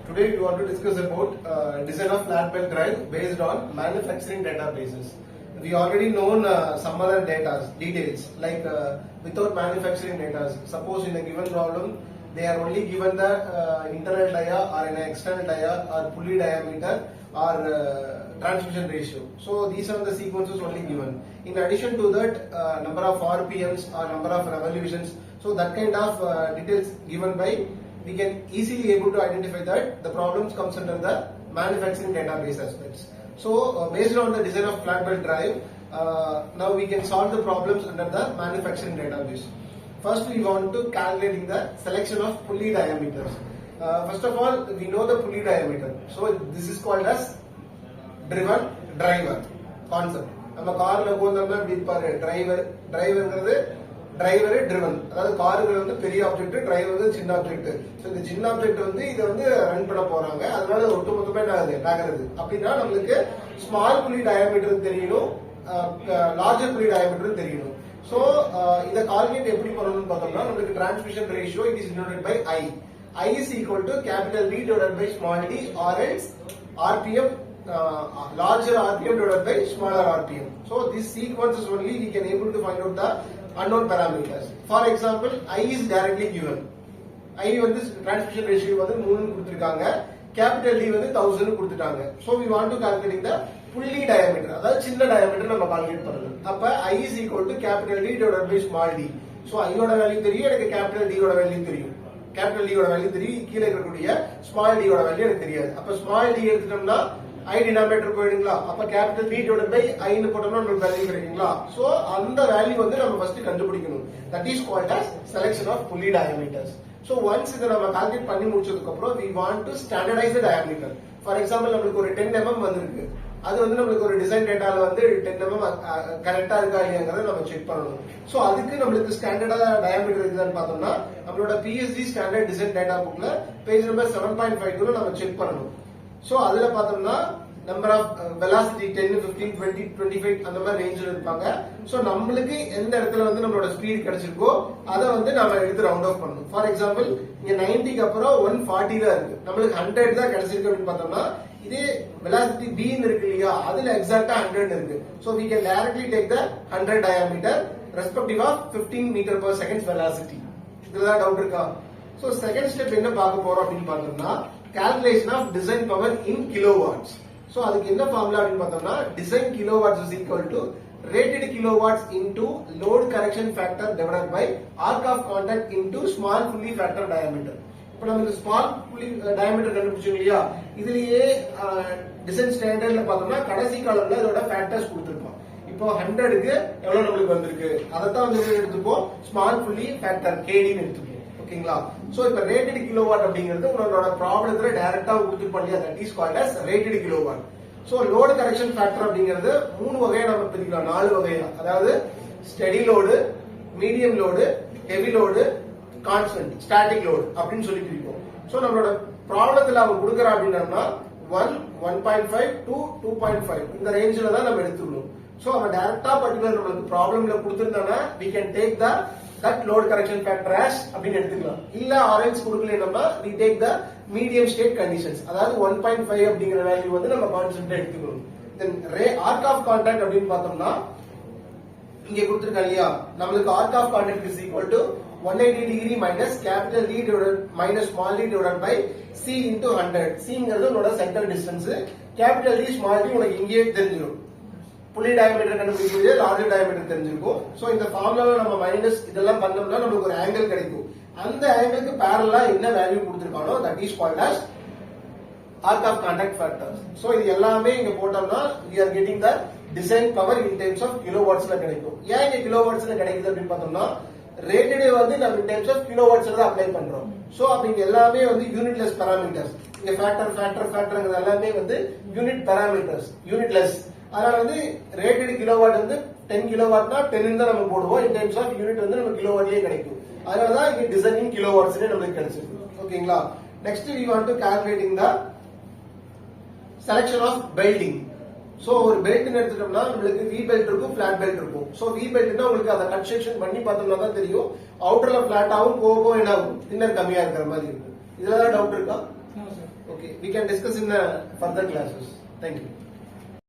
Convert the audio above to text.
Today we want to discuss about design of flat belt drive based on manufacturing databases. We already known some other details like without manufacturing data. Suppose in a given problem they are only given the internal dia or an external dia or pulley diameter or transmission ratio. So these are the sequences only given. In addition to that, number of RPMs or number of revolutions. So that kind of details given by, we can easily able to identify that the problems comes under the manufacturing database aspects. So based on the design of flat belt drive, now we can solve the problems under the manufacturing database. First we want to calculating the selection of pulley diameters. First of all, we know the pulley diameter. So this is called as driven driver concept. நம்ம கார்ல போனோம்னா இப்படி பாரு டிரைவர்ங்கிறது driver driven, அதாவது கார்கள் வந்து பெரிய object, driver வந்து சின்ன ஆப்ஜெக்ட். ஸோ இந்த சின்ன ஆப்ஜெக்ட் வந்து இதை வந்து ரன் பண்ண போறாங்க, அதனால ஒட்டுமொத்தமே நகருது. அப்படின்னா நம்மளுக்கு ஸ்மால் புள்ளி டயாமீட்டர் தெரியணும், லார்ஜர் புள்ளி டயாமீட்டர் தெரியணும். ஸோ இதை கால்குலேட் எப்படி பண்ணணும்னு பார்த்தோம்னா, நம்மளுக்கு transmission ratio it is denoted by I. I is equal to capital D divided by small d or else RPM, larger RPM divided by smaller RPM. So this sequence is only we can able to find out the unknown parameters. For example, I is directly given. I வந்து transmission ratio வந்து 3 கொடுத்திருக்காங்க, capital D வந்து 1000 கொடுத்துட்டாங்க. So we want to calculate the pulley diameter, அதாவது சின்ன diameter நம்ம calculate பண்ணணும். அப்ப I is equal to capital D divided by small d. So I ஓட வேல்யூ தெரியும், எனக்கு capital D ஓட வேல்யூ தெரியும். கேபிட்டல் டி ஓட வேல்யூ தெரியும், கீழே இருக்கக்கூடிய ஸ்மால் டி ஓட வேல்யூ எனக்கு தெரியாது. அப்ப ஸ்மால் டி எடுத்துட்டோம்னா ஐ டினாமினேட்டர் போயிடுங்களா, அப்ப கேபிட்டல் டி டிவைடட் பை ஐ னு போட்டோம்னா நமக்கு வேல்யூ கிடைக்குங்களா. சோ அந்த வேல்யூ வந்து நம்ம ஃபர்ஸ்ட் கண்டுபிடிக்கணும். That is called as selection of pulley diameters. So once இத நம்ம கால்குலேட் பண்ணி முடிச்சதுக்கு அப்புறம் we want to standardize the diameter. For example, நமக்கு ஒரு 10 mm வந்திருக்கு, அது வந்து நம்மளுக்கு ஒரு டிசைன் டேட்டால வந்து 10 mm கரெக்டா இருக்கா இல்லையாங்கறத நம்ம செக் பண்ணணும். சோ அதுக்கு நம்மளுக்கு ஸ்டாண்டர்டா டயாமீட்டர் இருக்குதான்னு பார்த்தோம்னா, நம்மளோட PSG ஸ்டாண்டர்ட் டிசைன் டேட்டா புக்ல பேஜ் நம்பர் 7.52 நம்ம செக் பண்ணணும். சோ அதுல பார்த்தோம்னா நம்பர் ஆஃப் வெலாசிட்டி 10, 15, 20, 25 அந்த மாதிரி ரேஞ்சில் இருப்பாங்க. சோ நம்மளுக்கு எந்த இடத்துல வந்து நம்மளோட ஸ்பீட் கிடைச்சிருக்கோ அதை வந்து நம்ம எடுத்து ரவுண்ட் ஆஃப் பண்ணணும். ஃபார் எக்ஸாம்பிள் இங்க 90க்கு அப்புறம் 140 தான் இருக்கு, நம்மளுக்கு 100 தான் கிடைச்சிருக்கு அப்படின்னு பார்த்தோம்னா, இதே வெலாசிட்டி B இருக்கு இல்லையா, அதுல எக்ஸாக்ட்டா 100 இருக்கு. So we can directly take the 100 diameter respective of 15 meter per second velocity. இதுல டவுட் இருக்கா? சோ செகண்ட் ஸ்டெப் என்ன பார்க்க போறோம் அப்படின்னு பார்த்தோம்னா, calculation of design power in kilowatts. So அதுக்கு என்ன ஃபார்முலா அப்படின்னு பார்த்தோம்னா, design kilowatts is equal to rated kilowatts into load correction factor divided by arc of contact into small pulley factor diameter. இப்போ நம்ம ஸ்மால் புள்ளி டயாமீட்டர் கண்டுபிடிச்சோம் இல்லையா, இதுலயே டிசைன் ஸ்டாண்டர்ட்ல பார்த்தோம்னா கடைசி காலம்ல இதோட ஃபேக்டர்ஸ் கொடுத்திருப்போம். இப்போ 100க்கு எவ்வளவு நம்மளுக்கு வந்திருக்கு, அதை தான் வந்து எடுத்துப்போம் ஸ்மால் புள்ளி ஃபேக்டர் KD ன்னு எடுத்துப்போம். ஓகேங்களா? சோ இப்போ ரேட்டட் கிலோவாட் அப்படிங்கிறது உங்களோட ப்ராப்ளத்துல டைரக்டா கொடுத்திருப்போம் இல்லையா, that is called as rated kilowatt. So load correction factor அப்படிங்கிறது 3 வகையா நம்ம பிரிக்கலாம், 4 வகையா. அதாவது steady load, medium load, heavy load, constant static load அப்படின்னு சொல்லி பிரிப்போம். சோ நம்மளோட ப்ராப்ளத்துல அவங்க கொடுக்கற அப்படின்னா 1, 1.5 to 2.5 இந்த ரேஞ்சில தான் நம்ம எடுத்துக்கணும். சோ அவன் டைரக்டா பர்టిక్యులர் நமக்கு ப்ராப்ளம்ல கொடுத்திருந்தானா we can take the that load correction factor as அப்படின்னு எடுத்துக்கலாம். இல்ல orange கொடுக்கலனா we take the medium state conditions, அதாவது 1.5 அப்படிங்கிற வேல்யூ வந்து நம்ம கான்ஸ்டன்ட் எடுத்துக்கணும். தென் arc of contact அப்படின்னு பார்த்தோம்னா, இங்க கொடுத்திருக்காங்க இல்லையா, நம்மளுக்கு arc of contact is equal to 180 degree minus capital D divided minus small d divided by C into 100. C ங்கிறது உன்னோட centre distance, capital D small d உனக்கு இங்கேயே தெரிஞ்சிடும். புள்ளி டயாமீட்டர் கண்டுபிடிக்கிறது லார்ஜர் டயாமீட்டர் தெரிஞ்சிருக்கும். சோ இந்த ஃபார்முலால நம்ம மைனஸ் இதெல்லாம் பண்ணோம்னா நமக்கு ஒரு ஆங்கிள் கிடைக்கும். அந்த ஆங்கிளுக்கு பேரலலா என்ன வேல்யூ கொடுத்திருக்கானோ that is called as arc of contact factors. So இது எல்லாமே இங்க போட்டோம்னா we are getting the design power in terms of kilowatts ல கிடைக்கும். ஏன் இங்க kilowatts ல கிடைக்குது அப்படின்னு பார்த்தோம்னா, ரேட்டட் வந்து நம்ம in terms of kilowatts ல அப்ளை பண்றோம். சோ அப்ப இங்க எல்லாமே வந்து யூனிட்லெஸ் பாராமீட்டர்ஸ், இங்க ஃபேக்டர்ங்கிறது எல்லாமே வந்து யூனிட் பாராமீட்டர்ஸ், யூனிட்லெஸ். அதனால வந்து ரேட்டட் கிலோவாட் வந்து 10 கிலோவாட்னா 10 தான் நம்ம போடுவோம். in terms of யூனிட் வந்து நமக்கு கிலோவாட்லயே கிடைக்கும். அதனால தான் இங்க டிசைனிங் கிலோவாட்ஸ்ல நமக்கு கிடைச்சிருக்கு. ஓகேங்களா? Next we want to calculating the selection of belting. So ஒரு பெல்ட் எடுத்துட்டோம்னா உங்களுக்கு வி பெல்ட் இருக்கும், பிளாட் பெல்ட் இருக்கும். சோ வி பெல்ட்னா உங்களுக்கு அதை கட் செக்ஷன் பண்ணி பார்த்தோம்னா தான் தெரியும், அவுட்டர்ல பிளாட் ஆகும், போக என்ன ஆகும், இன்னர் கம்மியா இருக்கிற மாதிரி இருக்கும். இதுல தான் டவுட் இருக்கா? Okay, we can discuss in further classes. Thank you.